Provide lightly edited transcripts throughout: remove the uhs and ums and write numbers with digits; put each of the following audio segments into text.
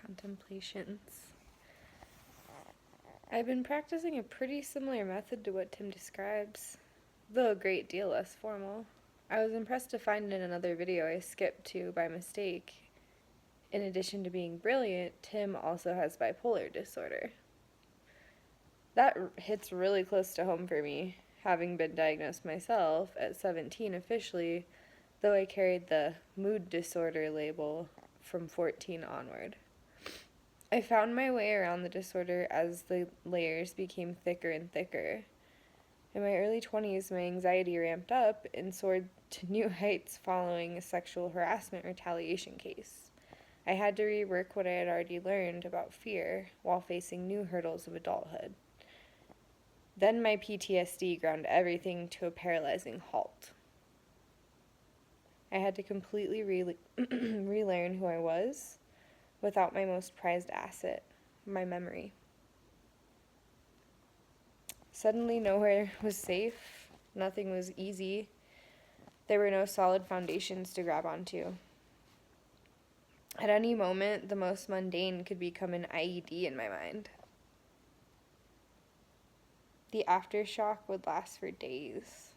Contemplations. I've been practicing a pretty similar method to what Tim describes, though a great deal less formal. I was impressed to find in another video I skipped to by mistake, in addition to being brilliant, Tim also has bipolar disorder. That hits really close to home for me, having been diagnosed myself at 17 officially, though I carried the mood disorder label from 14 onward. I found my way around the disorder as the layers became thicker and thicker. In my early 20s, my anxiety ramped up and soared to new heights following a sexual harassment retaliation case. I had to rework what I had already learned about fear while facing new hurdles of adulthood. Then my PTSD ground everything to a paralyzing halt. I had to completely relearn who I was without my most prized asset, my memory. Suddenly, nowhere was safe, nothing was easy. There were no solid foundations to grab onto. At any moment, the most mundane could become an IED in my mind. The aftershock would last for days.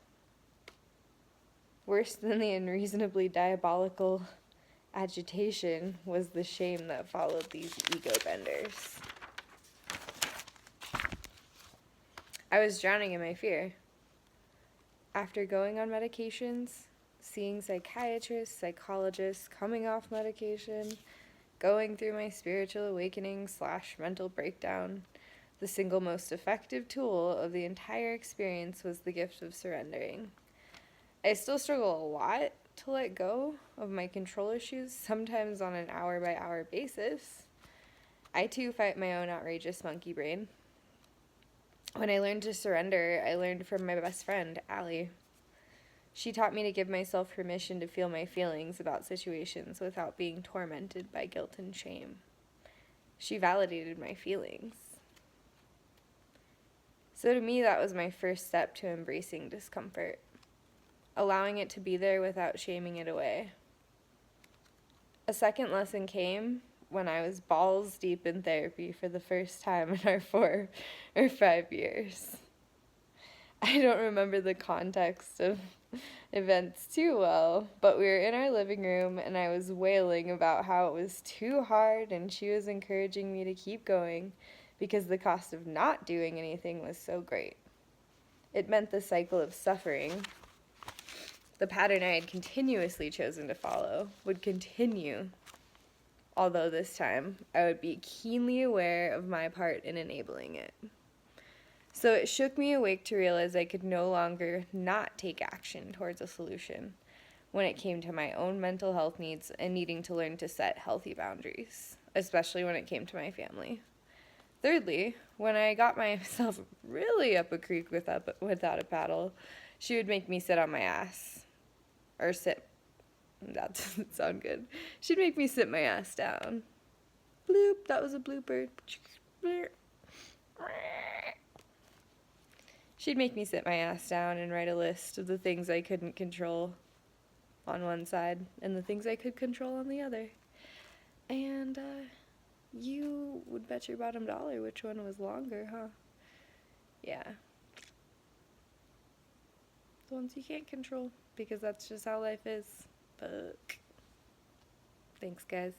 Worse than the unreasonably diabolical agitation was the shame that followed these ego benders. I was drowning in my fear. After going on medications, seeing psychiatrists, psychologists, coming off medication, going through my spiritual awakening / mental breakdown, the single most effective tool of the entire experience was the gift of surrendering. I still struggle a lot to let go of my control issues, sometimes on an hour-by-hour basis. I too fight my own outrageous monkey brain. When I learned to surrender, I learned from my best friend, Allie. She taught me to give myself permission to feel my feelings about situations without being tormented by guilt and shame. She validated my feelings. So to me, that was my first step to embracing discomfort, allowing it to be there without shaming it away. A second lesson came when I was balls deep in therapy for the first time in our 4 or 5 years. I don't remember the context of events too well, but we were in our living room and I was wailing about how it was too hard and she was encouraging me to keep going because the cost of not doing anything was so great. It meant the cycle of suffering, the pattern I had continuously chosen to follow, would continue, although this time I would be keenly aware of my part in enabling it. So it shook me awake to realize I could no longer not take action towards a solution when it came to my own mental health needs and needing to learn to set healthy boundaries, especially when it came to my family. Thirdly, when I got myself really up a creek without a paddle, she would make me sit on my ass. Or sit. That doesn't sound good. She'd make me sit my ass down. Bloop, that was a blooper. She'd make me sit my ass down and write a list of the things I couldn't control on one side and the things I could control on the other. And, you would bet your bottom dollar which one was longer, huh? Yeah. The ones you can't control, because that's just how life is. Fuck. Thanks, guys.